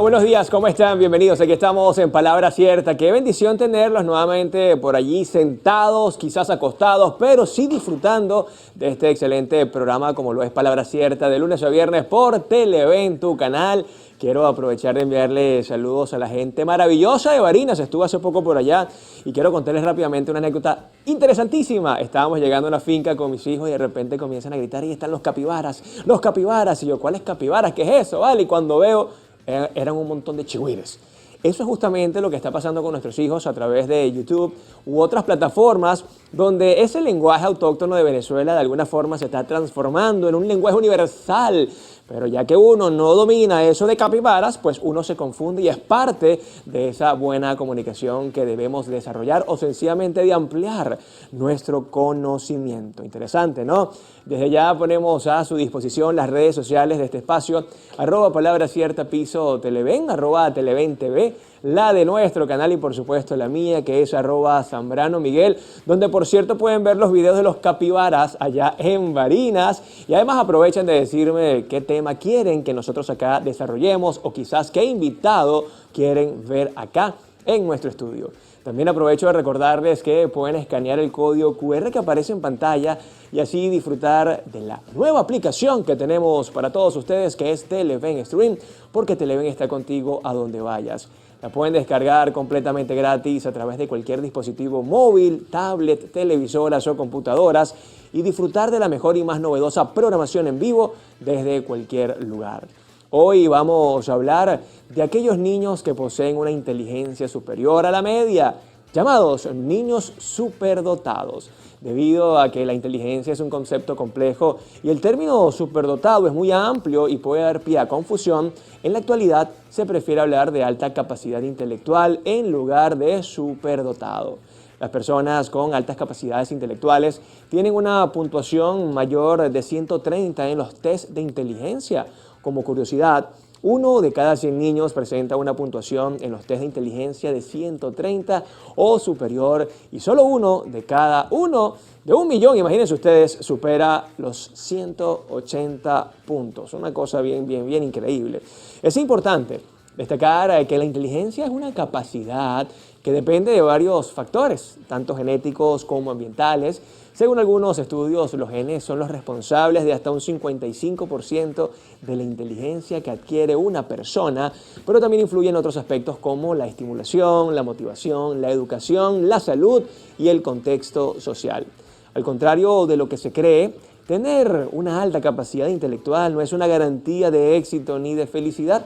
Buenos días, ¿cómo están? Bienvenidos. Aquí estamos en Palabra Cierta. Qué bendición tenerlos nuevamente por allí sentados, quizás acostados, pero sí disfrutando de este excelente programa como lo es Palabra Cierta de lunes a viernes por Televen, tu canal. Quiero aprovechar de enviarle saludos a la gente maravillosa de Barinas. Estuve hace poco por allá y quiero contarles rápidamente una anécdota interesantísima. Estábamos llegando a una finca con mis hijos y de repente comienzan a gritar, y están los capibaras, los capibaras. Y yo, ¿cuáles capibaras? ¿Qué es eso? ¿Vale? Y cuando veo, eran un montón de chihuires. Eso es justamente lo que está pasando con nuestros hijos a través de YouTube u otras plataformas donde ese lenguaje autóctono de Venezuela de alguna forma se está transformando en un lenguaje universal. Pero ya que uno no domina eso de capibaras, pues uno se confunde y es parte de esa buena comunicación que debemos desarrollar o sencillamente de ampliar nuestro conocimiento. Interesante, ¿no? Desde ya ponemos a su disposición las redes sociales de este espacio, @Palabra Cierta piso Televen, @Televen TV, la de nuestro canal y por supuesto la mía que es @Zambrano Miguel, donde por cierto pueden ver los videos de los capibaras allá en Barinas y además aprovechan de decirme qué tema quieren que nosotros acá desarrollemos o quizás qué invitado quieren ver acá en nuestro estudio. También aprovecho de recordarles que pueden escanear el código QR que aparece en pantalla y así disfrutar de la nueva aplicación que tenemos para todos ustedes que es Televen Stream, porque Televen está contigo a donde vayas. La pueden descargar completamente gratis a través de cualquier dispositivo móvil, tablet, televisoras o computadoras y disfrutar de la mejor y más novedosa programación en vivo desde cualquier lugar. Hoy vamos a hablar de aquellos niños que poseen una inteligencia superior a la media, llamados niños superdotados, debido a que la inteligencia es un concepto complejo y el término superdotado es muy amplio y puede dar pie a confusión. En la actualidad se prefiere hablar de alta capacidad intelectual en lugar de superdotado. Las personas con altas capacidades intelectuales tienen una puntuación mayor de 130 en los test de inteligencia. Como curiosidad, 1 de cada 100 niños presenta una puntuación en los test de inteligencia de 130 o superior y solo uno de cada 1 millón, imagínense ustedes, supera los 180 puntos. Una cosa bien increíble. Es importante destacar que la inteligencia es una capacidad que depende de varios factores, tanto genéticos como ambientales. Según algunos estudios, los genes son los responsables de hasta un 55% de la inteligencia que adquiere una persona, pero también influyen otros aspectos como la estimulación, la motivación, la educación, la salud y el contexto social. Al contrario de lo que se cree, tener una alta capacidad intelectual no es una garantía de éxito ni de felicidad.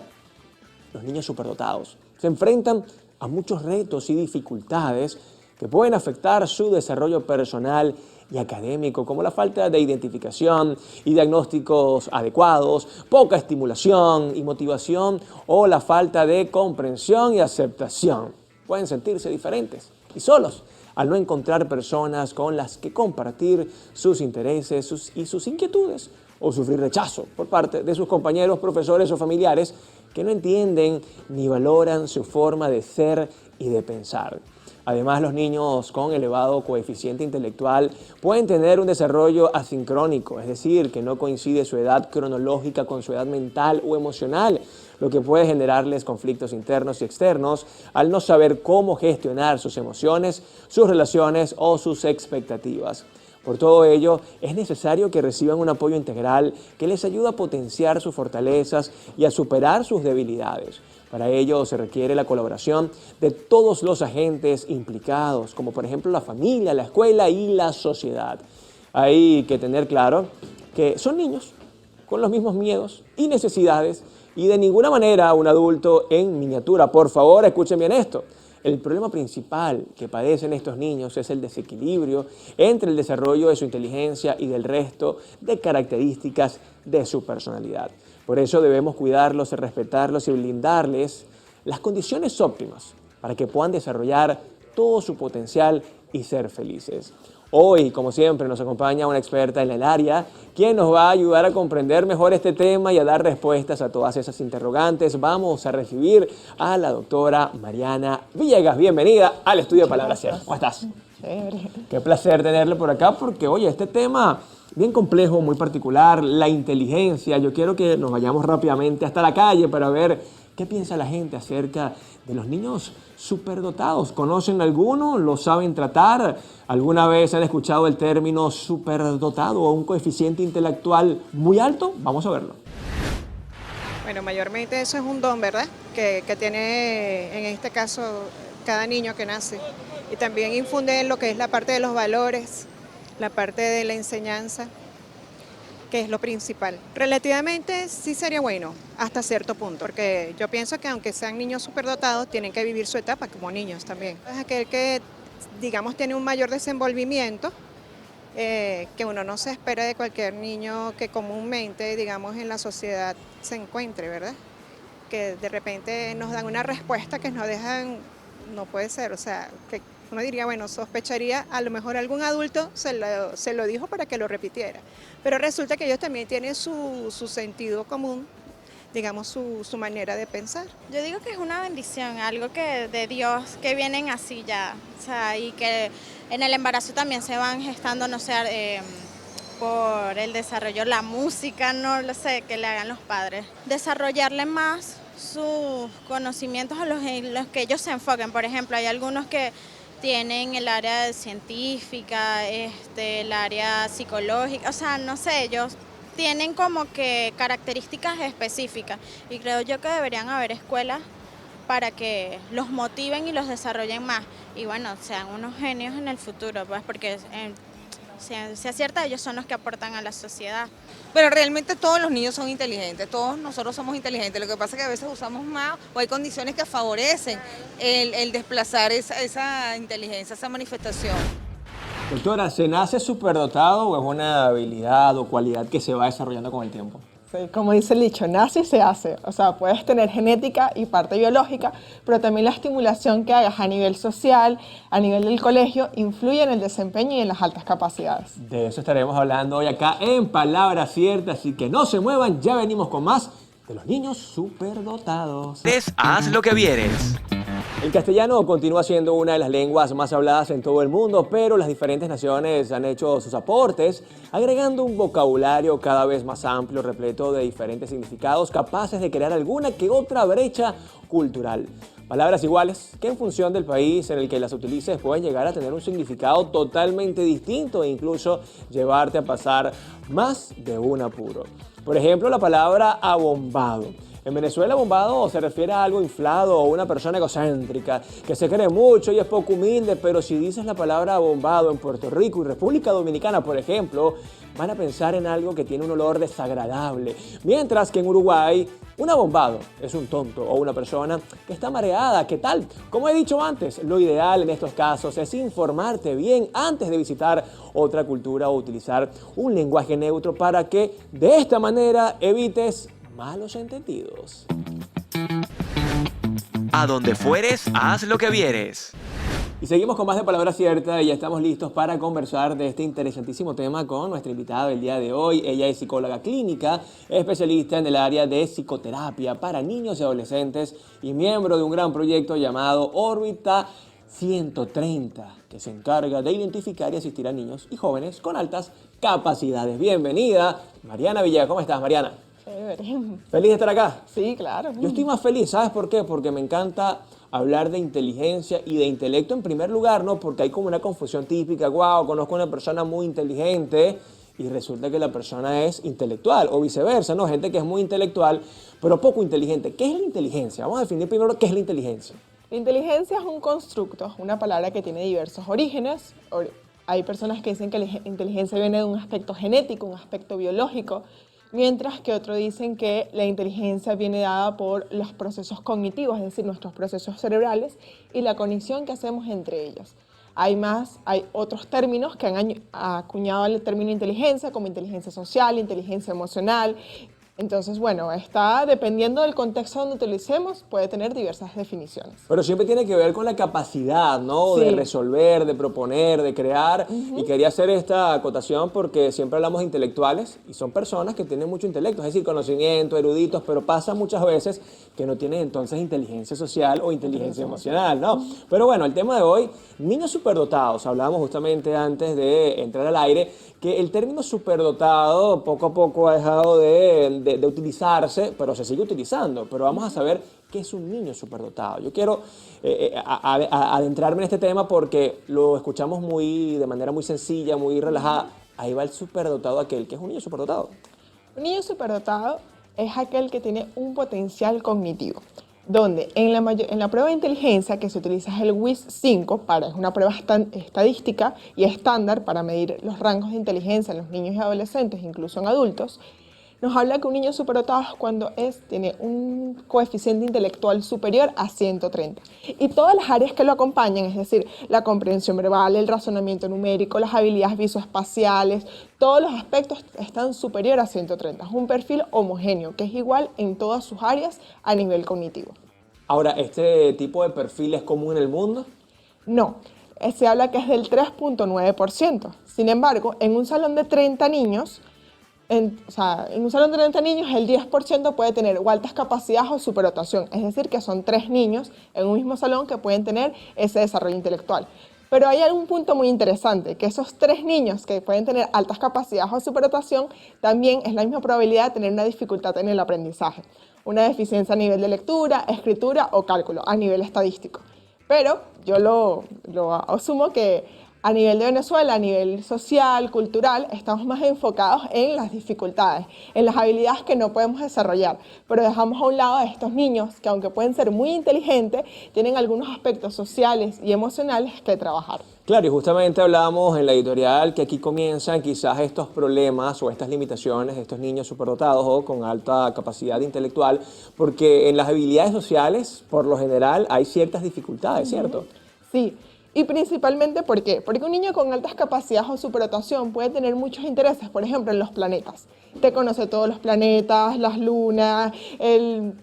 Los niños superdotados se enfrentan a muchos retos y dificultades que pueden afectar su desarrollo personal y académico, como la falta de identificación y diagnósticos adecuados, poca estimulación y motivación o la falta de comprensión y aceptación. Pueden sentirse diferentes y solos al no encontrar personas con las que compartir sus intereses y sus inquietudes, o sufrir rechazo por parte de sus compañeros, profesores o familiares que no entienden ni valoran su forma de ser y de pensar. Además, los niños con elevado coeficiente intelectual pueden tener un desarrollo asincrónico, es decir, que no coincide su edad cronológica con su edad mental o emocional, lo que puede generarles conflictos internos y externos al no saber cómo gestionar sus emociones, sus relaciones o sus expectativas. Por todo ello, es necesario que reciban un apoyo integral que les ayude a potenciar sus fortalezas y a superar sus debilidades. Para ello se requiere la colaboración de todos los agentes implicados, como por ejemplo la familia, la escuela y la sociedad. Hay que tener claro que son niños con los mismos miedos y necesidades y de ninguna manera un adulto en miniatura. Por favor, escuchen bien esto. El problema principal que padecen estos niños es el desequilibrio entre el desarrollo de su inteligencia y del resto de características de su personalidad. Por eso debemos cuidarlos, respetarlos y brindarles las condiciones óptimas para que puedan desarrollar todo su potencial y ser felices. Hoy, como siempre, nos acompaña una experta en el área, quien nos va a ayudar a comprender mejor este tema y a dar respuestas a todas esas interrogantes. Vamos a recibir a la doctora Mariana Villegas. Bienvenida al estudio de Palabra Cierta. ¿Cómo estás? Chévere. Qué placer tenerle por acá porque, oye, este tema bien complejo, muy particular, la inteligencia. Yo quiero que nos vayamos rápidamente hasta la calle para ver ¿Qué piensa la gente acerca de los niños superdotados? ¿Conocen alguno? ¿Lo saben tratar? ¿Alguna vez han escuchado el término superdotado o un coeficiente intelectual muy alto? Vamos a verlo. Bueno, mayormente eso es un don, ¿verdad? Que tiene en este caso cada niño que nace. Y también infunde en lo que es la parte de los valores, la parte de la enseñanza, que es lo principal. Relativamente sí sería bueno, hasta cierto punto, porque yo pienso que aunque sean niños superdotados, tienen que vivir su etapa como niños también. Es aquel que, digamos, tiene un mayor desenvolvimiento, que uno no se espera de cualquier niño que comúnmente, digamos, en la sociedad se encuentre, ¿verdad? Que de repente nos dan una respuesta que nos dejan, no puede ser, o sea, que uno diría, bueno, sospecharía, a lo mejor algún adulto se lo dijo para que lo repitiera, pero resulta que ellos también tienen su sentido común, digamos, su manera de pensar. Yo digo que es una bendición, algo que de Dios, que vienen así ya, o sea, y que en el embarazo también se van gestando, no sé, por el desarrollo, la música, no lo sé, que le hagan los padres. Desarrollarle más sus conocimientos a en los que ellos se enfoquen. Por ejemplo, hay algunos que tienen el área científica, el área psicológica, o sea, no sé, ellos tienen como que características específicas y creo yo que deberían haber escuelas para que los motiven y los desarrollen más y bueno, sean unos genios en el futuro, pues porque si acierta, ellos son los que aportan a la sociedad. Pero realmente todos los niños son inteligentes, todos nosotros somos inteligentes, lo que pasa es que a veces usamos más o hay condiciones que favorecen el desplazar esa inteligencia, esa manifestación. Doctora, ¿se nace superdotado o es una habilidad o cualidad que se va desarrollando con el tiempo? Sí, como dice el dicho, nace y se hace. O sea, puedes tener genética y parte biológica, pero también la estimulación que hagas a nivel social, a nivel del colegio, influye en el desempeño y en las altas capacidades. De eso estaremos hablando hoy acá en Palabras Ciertas, así que no se muevan, ya venimos con más de los niños superdotados. Haz lo que vieres. El castellano continúa siendo una de las lenguas más habladas en todo el mundo, pero las diferentes naciones han hecho sus aportes, agregando un vocabulario cada vez más amplio, repleto de diferentes significados, capaces de crear alguna que otra brecha cultural. Palabras iguales que en función del país en el que las utilices pueden llegar a tener un significado totalmente distinto e incluso llevarte a pasar más de un apuro. Por ejemplo, la palabra abombado. En Venezuela, bombado se refiere a algo inflado o una persona egocéntrica que se cree mucho y es poco humilde, pero si dices la palabra bombado en Puerto Rico y República Dominicana, por ejemplo, van a pensar en algo que tiene un olor desagradable. Mientras que en Uruguay, un abombado es un tonto o una persona que está mareada. ¿Qué tal? Como he dicho antes, lo ideal en estos casos es informarte bien antes de visitar otra cultura o utilizar un lenguaje neutro para que de esta manera evites malos entendidos. A donde fueres, haz lo que vieres. Y seguimos con más de Palabra Cierta y ya estamos listos para conversar de este interesantísimo tema con nuestra invitada del día de hoy. Ella es psicóloga clínica, especialista en el área de psicoterapia para niños y adolescentes y miembro de un gran proyecto llamado Órbita 130, que se encarga de identificar y asistir a niños y jóvenes con altas capacidades. Bienvenida, Mariana Villegas. ¿Cómo estás, Mariana? ¿Feliz de estar acá? Sí, claro. Yo estoy más feliz, ¿sabes por qué? Porque me encanta hablar de inteligencia y de intelecto en primer lugar, ¿no? Porque hay como una confusión típica, wow, conozco a una persona muy inteligente y resulta que la persona es intelectual o viceversa, ¿no? Gente que es muy intelectual, pero poco inteligente. ¿Qué es la inteligencia? Vamos a definir primero qué es la inteligencia. La inteligencia es un constructo, una palabra que tiene diversos orígenes. Hay personas que dicen que la inteligencia viene de un aspecto genético, un aspecto biológico, mientras que otros dicen que la inteligencia viene dada por los procesos cognitivos, es decir, nuestros procesos cerebrales y la conexión que hacemos entre ellos. Hay otros términos que han acuñado el término inteligencia, como inteligencia social, inteligencia emocional. Entonces, bueno, está dependiendo del contexto donde utilicemos, puede tener diversas definiciones. Pero siempre tiene que ver con la capacidad, ¿no? Sí. De resolver, de proponer, de crear. Y quería hacer esta acotación porque siempre hablamos de intelectuales y son personas que tienen mucho intelecto, es decir, conocimiento, eruditos, pero pasa muchas veces que no tienen entonces inteligencia social o inteligencia emocional, ¿no? Pero bueno, el tema de hoy, niños superdotados. Hablábamos justamente antes de entrar al aire que el término superdotado poco a poco ha dejado de utilizarse, pero se sigue utilizando. Pero vamos a saber ¿qué es un niño superdotado? Yo quiero adentrarme en este tema porque lo escuchamos de manera muy sencilla, muy relajada. Ahí va el superdotado aquel, que es un niño superdotado. Un niño superdotado es aquel que tiene un potencial cognitivo, donde en la prueba de inteligencia que se utiliza es el WIS-5, es una prueba estadística y estándar para medir los rangos de inteligencia en los niños y adolescentes, incluso en adultos. Nos habla que un niño superdotado es cuando tiene un coeficiente intelectual superior a 130. Y todas las áreas que lo acompañan, es decir, la comprensión verbal, el razonamiento numérico, las habilidades visoespaciales, todos los aspectos están superior a 130. Es un perfil homogéneo, que es igual en todas sus áreas a nivel cognitivo. Ahora, ¿este tipo de perfil es común en el mundo? No, se habla que es del 3.9%. Sin embargo, en un salón de 30 niños, en un salón de 30 niños, el 10% puede tener o altas capacidades o superdotación. Es decir, que son 3 niños en un mismo salón que pueden tener ese desarrollo intelectual. Pero hay algún punto muy interesante, que esos 3 niños que pueden tener altas capacidades o superdotación, también es la misma probabilidad de tener una dificultad en el aprendizaje. Una deficiencia a nivel de lectura, escritura o cálculo, a nivel estadístico. Pero yo lo asumo que a nivel de Venezuela, a nivel social, cultural, estamos más enfocados en las dificultades, en las habilidades que no podemos desarrollar, pero dejamos a un lado a estos niños que, aunque pueden ser muy inteligentes, tienen algunos aspectos sociales y emocionales que trabajar. Claro, y justamente hablábamos en la editorial que aquí comienzan quizás estos problemas o estas limitaciones de estos niños superdotados o con alta capacidad intelectual, porque en las habilidades sociales, por lo general, hay ciertas dificultades, ¿cierto? Sí. Y principalmente, ¿por qué? Porque un niño con altas capacidades o superdotación puede tener muchos intereses, por ejemplo, en los planetas. Te conoce todos los planetas, las lunas,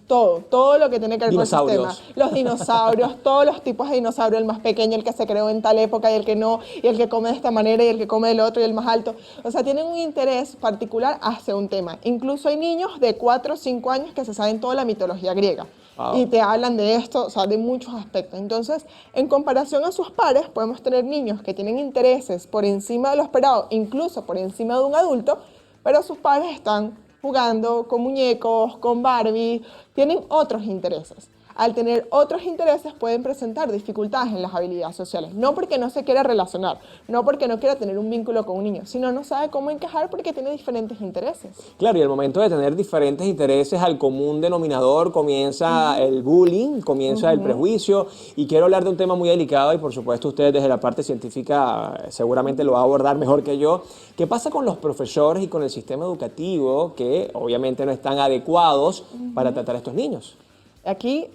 todo lo que tiene que ver con el sistema. Los dinosaurios, todos los tipos de dinosaurios, el más pequeño, el que se creó en tal época y el que no, y el que come de esta manera y el que come del otro y el más alto. O sea, tienen un interés particular hacia un tema. Incluso hay niños de 4 o 5 años que se saben toda la mitología griega. Wow. Y te hablan de esto, o sea, de muchos aspectos. Entonces, en comparación a sus pares, podemos tener niños que tienen intereses por encima de lo esperado, incluso por encima de un adulto, pero sus pares están jugando con muñecos, con Barbie, tienen otros intereses. Al tener otros intereses pueden presentar dificultades en las habilidades sociales, no porque no se quiera relacionar, no porque no quiera tener un vínculo con un niño, sino no sabe cómo encajar porque tiene diferentes intereses. Claro, y al momento de tener diferentes intereses, al común denominador comienza el bullying, comienza el prejuicio, y quiero hablar de un tema muy delicado y por supuesto ustedes desde la parte científica seguramente lo va a abordar mejor que yo. ¿Qué pasa con los profesores y con el sistema educativo que obviamente no están adecuados para tratar a estos niños? Aquí,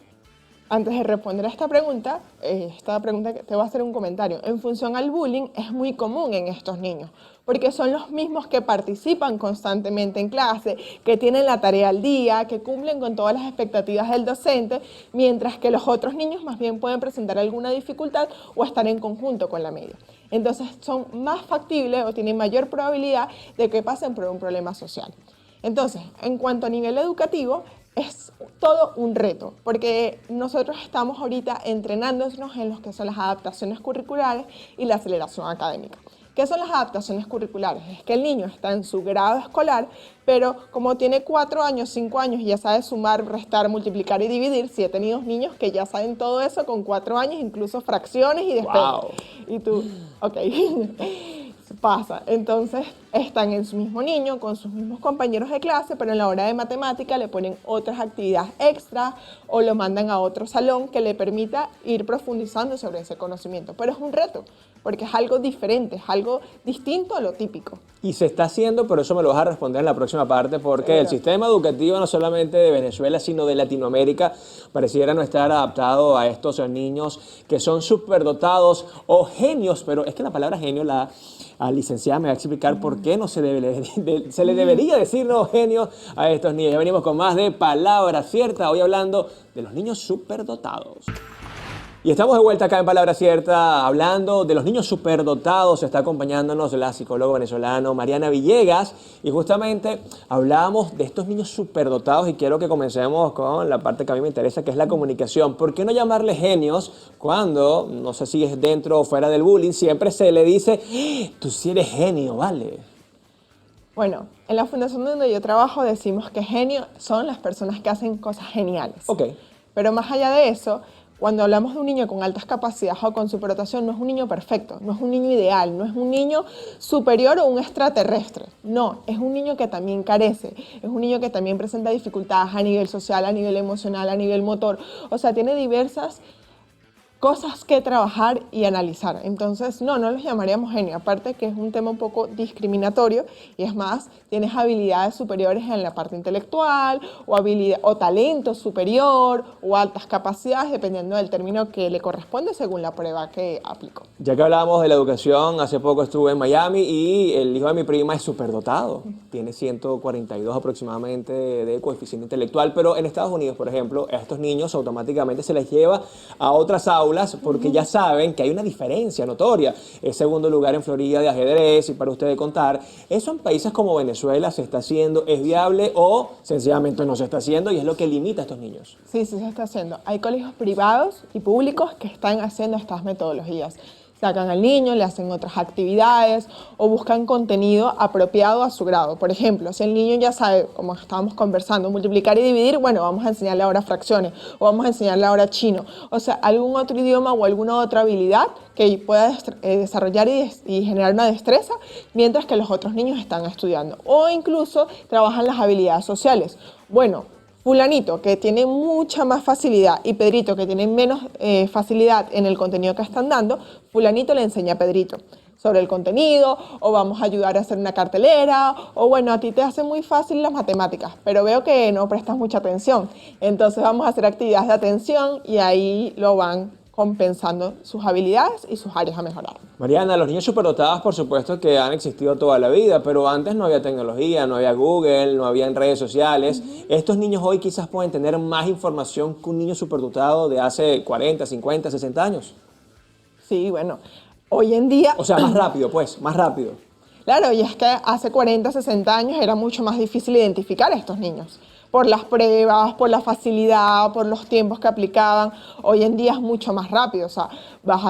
antes de responder a esta pregunta te voy a hacer un comentario. En función al bullying, es muy común en estos niños, porque son los mismos que participan constantemente en clase, que tienen la tarea al día, que cumplen con todas las expectativas del docente, mientras que los otros niños más bien pueden presentar alguna dificultad o estar en conjunto con la media. Entonces, son más factibles o tienen mayor probabilidad de que pasen por un problema social. Entonces, en cuanto a nivel educativo, es todo un reto, porque nosotros estamos ahorita entrenándonos en lo que son las adaptaciones curriculares y la aceleración académica. ¿Qué son las adaptaciones curriculares? Es que el niño está en su grado escolar, pero como tiene 4 años, 5 años y ya sabe sumar, restar, multiplicar y dividir, sí he tenido niños que ya saben todo eso con 4 años, incluso fracciones y despegue. Wow. Y tú, ok, pasa. Entonces están en su mismo niño, con sus mismos compañeros de clase, pero en la hora de matemática le ponen otras actividades extras o lo mandan a otro salón que le permita ir profundizando sobre ese conocimiento. Pero es un reto, porque es algo diferente, es algo distinto a lo típico. Y se está haciendo, pero eso me lo vas a responder en la próxima parte, porque el sistema educativo no solamente de Venezuela, sino de Latinoamérica, pareciera no estar adaptado a estos niños que son superdotados o genios, pero es que la palabra genio, la licenciada me va a explicar por qué no se le debería decir no genio a estos niños. Ya venimos con más de Palabra Cierta, hoy hablando de los niños superdotados. Y estamos de vuelta acá en Palabra Cierta hablando de los niños superdotados. Está acompañándonos la psicóloga venezolana Mariana Villegas y justamente hablábamos de estos niños superdotados y quiero que comencemos con la parte que a mí me interesa, que es la comunicación. ¿Por qué no llamarles genios cuando, no sé si es dentro o fuera del bullying, siempre se le dice, tú sí eres genio, ¿vale? Bueno, en la fundación donde yo trabajo decimos que genio son las personas que hacen cosas geniales. Ok. Pero más allá de eso, cuando hablamos de un niño con altas capacidades o con superdotación, no es un niño perfecto, no es un niño ideal, no es un niño superior o un extraterrestre. No, es un niño que también carece, es un niño que también presenta dificultades a nivel social, a nivel emocional, a nivel motor. O sea, tiene diversas cosas que trabajar y analizar. Entonces, no los llamaríamos genio. Aparte que es un tema un poco discriminatorio y es más, tienes habilidades superiores en la parte intelectual o talento superior o altas capacidades, dependiendo del término que le corresponde según la prueba que aplicó. Ya que hablábamos de la educación, hace poco estuve en Miami y el hijo de mi prima es superdotado. Tiene 142 aproximadamente de coeficiente intelectual, pero en Estados Unidos, por ejemplo, a estos niños automáticamente se les lleva a otras aulas porque ya saben que hay una diferencia notoria. Es segundo lugar en Florida de ajedrez y para ustedes contar, ¿eso en países como Venezuela se está haciendo, es viable o sencillamente no se está haciendo y es lo que limita a estos niños? Sí, sí se está haciendo. Hay colegios privados y públicos que están haciendo estas metodologías. Sacan al niño, le hacen otras actividades o buscan contenido apropiado a su grado. Por ejemplo, si el niño ya sabe, como estábamos conversando, multiplicar y dividir, bueno, vamos a enseñarle ahora fracciones o vamos a enseñarle ahora chino. O sea, algún otro idioma o alguna otra habilidad que pueda desarrollar y generar una destreza mientras que los otros niños están estudiando. O incluso trabajan las habilidades sociales. Bueno, fulanito que tiene mucha más facilidad y Pedrito que tiene menos facilidad en el contenido que están dando, fulanito le enseña a Pedrito sobre el contenido o vamos a ayudar a hacer una cartelera o bueno, a ti te hace muy fácil las matemáticas, pero veo que no prestas mucha atención. Entonces vamos a hacer actividades de atención y ahí lo van compensando sus habilidades y sus áreas a mejorar. Mariana, los niños superdotados por supuesto que han existido toda la vida, pero antes no había tecnología, no había Google, no había redes sociales. Estos niños hoy quizás pueden tener más información que un niño superdotado de hace 40, 50, 60 años. Sí, bueno, hoy en día... O sea, más rápido pues, más rápido. Claro, y es que hace 40, 60 años era mucho más difícil identificar a estos niños. Por las pruebas, por la facilidad, por los tiempos que aplicaban. Hoy en día es mucho más rápido, o sea, vas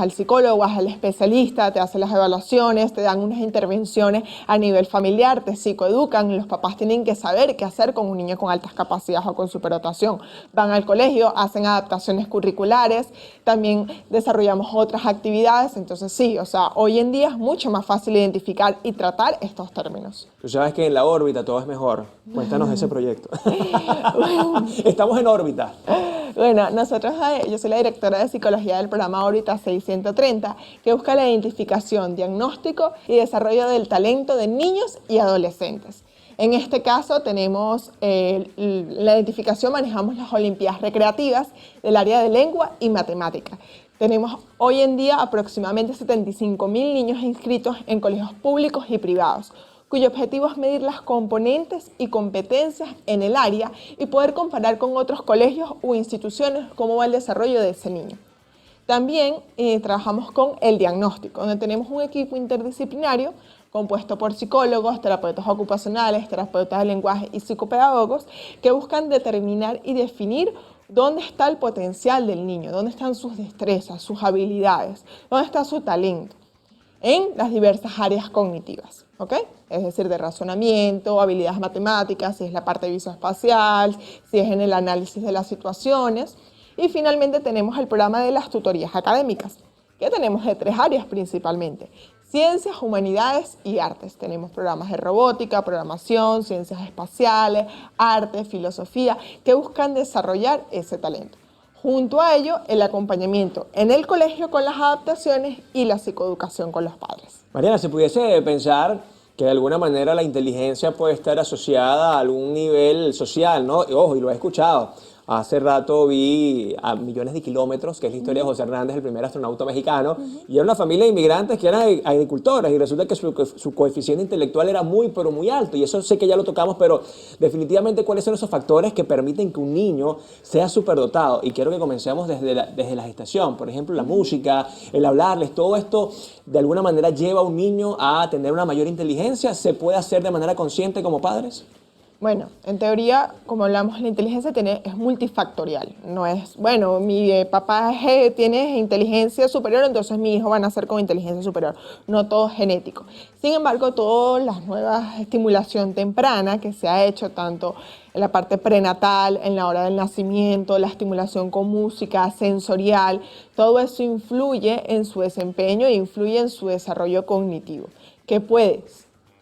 al psicólogo, vas al especialista, te hacen las evaluaciones, te dan unas intervenciones a nivel familiar, te psicoeducan, los papás tienen que saber qué hacer con un niño con altas capacidades o con superdotación. Van al colegio, hacen adaptaciones curriculares, también desarrollamos otras actividades, entonces sí, o sea, hoy en día es mucho más fácil identificar y tratar estos términos. Tú sabes que en la órbita todo es mejor. Cuéntanos de ese proyecto. Estamos en órbita. Bueno, yo soy la directora de psicología del programa Órbita 630, que busca la identificación, diagnóstico y desarrollo del talento de niños y adolescentes. En este caso tenemos la identificación, manejamos las olimpiadas recreativas del área de lengua y matemática. Tenemos hoy en día aproximadamente 75.000 niños inscritos en colegios públicos y privados, cuyo objetivo es medir las componentes y competencias en el área y poder comparar con otros colegios o instituciones cómo va el desarrollo de ese niño. También trabajamos con el diagnóstico, donde tenemos un equipo interdisciplinario compuesto por psicólogos, terapeutas ocupacionales, terapeutas de lenguaje y psicopedagogos que buscan determinar y definir dónde está el potencial del niño, dónde están sus destrezas, sus habilidades, dónde está su talento en las diversas áreas cognitivas, ¿ok? Es decir, de razonamiento, habilidades matemáticas, si es la parte visoespacial, si es en el análisis de las situaciones. Y finalmente tenemos el programa de las tutorías académicas, que tenemos de 3 áreas principalmente: ciencias, humanidades y artes. Tenemos programas de robótica, programación, ciencias espaciales, arte, filosofía, que buscan desarrollar ese talento. Junto a ello, el acompañamiento en el colegio con las adaptaciones y la psicoeducación con los padres. Mariana, ¿se pudiese pensar que de alguna manera la inteligencia puede estar asociada a algún nivel social, ¿no? Y, ojo, y lo he escuchado. Hace rato vi a millones de kilómetros, que es la historia de José Hernández, el primer astronauta mexicano, y era una familia de inmigrantes que eran agricultores, y resulta que su coeficiente intelectual era muy, pero muy alto, y eso sé que ya lo tocamos, pero definitivamente cuáles son esos factores que permiten que un niño sea superdotado. Y quiero que comencemos desde la gestación, por ejemplo, la música, el hablarles, todo esto de alguna manera lleva a un niño a tener una mayor inteligencia. ¿Se puede hacer de manera consciente como padres? Bueno, en teoría, como hablamos, la inteligencia es multifactorial. No es, bueno, mi papá tiene inteligencia superior, entonces mi hijo va a nacer con inteligencia superior. No todo es genético. Sin embargo, todas las nuevas estimulación temprana que se ha hecho, tanto en la parte prenatal, en la hora del nacimiento, la estimulación con música, sensorial, todo eso influye en su desempeño e influye en su desarrollo cognitivo, que puede,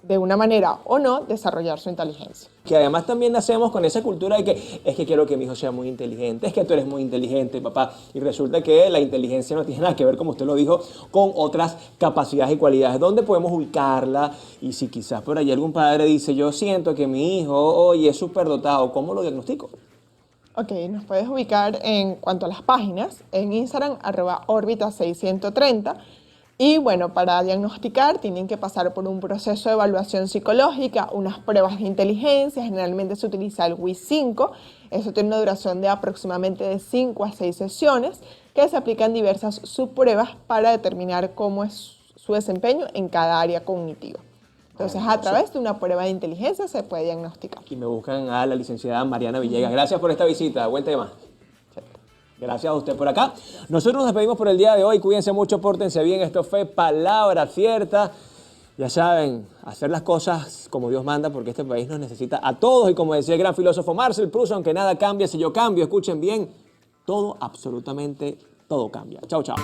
de una manera o no, desarrollar su inteligencia. Que además también nacemos con esa cultura de que es que quiero que mi hijo sea muy inteligente, es que tú eres muy inteligente, papá. Y resulta que la inteligencia no tiene nada que ver, como usted lo dijo, con otras capacidades y cualidades. ¿Dónde podemos ubicarla? Y si quizás por ahí algún padre dice, yo siento que mi hijo hoy es súper dotado, ¿cómo lo diagnostico? Ok, nos puedes ubicar en cuanto a las páginas, en Instagram, @orbita630. Y bueno, para diagnosticar tienen que pasar por un proceso de evaluación psicológica, unas pruebas de inteligencia, generalmente se utiliza el WIS-5, eso tiene una duración de aproximadamente de 5 a 6 sesiones, que se aplican diversas subpruebas para determinar cómo es su desempeño en cada área cognitiva. Entonces, a través de una prueba de inteligencia se puede diagnosticar. Y me buscan a la licenciada Mariana Villegas. Gracias por esta visita, buen tema. Gracias a usted por acá. Nosotros nos despedimos por el día de hoy. Cuídense mucho, pórtense bien. Esto fue Palabra Cierta. Ya saben, hacer las cosas como Dios manda, porque este país nos necesita a todos. Y como decía el gran filósofo Marcel Proust, aunque nada cambie si yo cambio, escuchen bien, todo, absolutamente todo cambia. Chao, chao.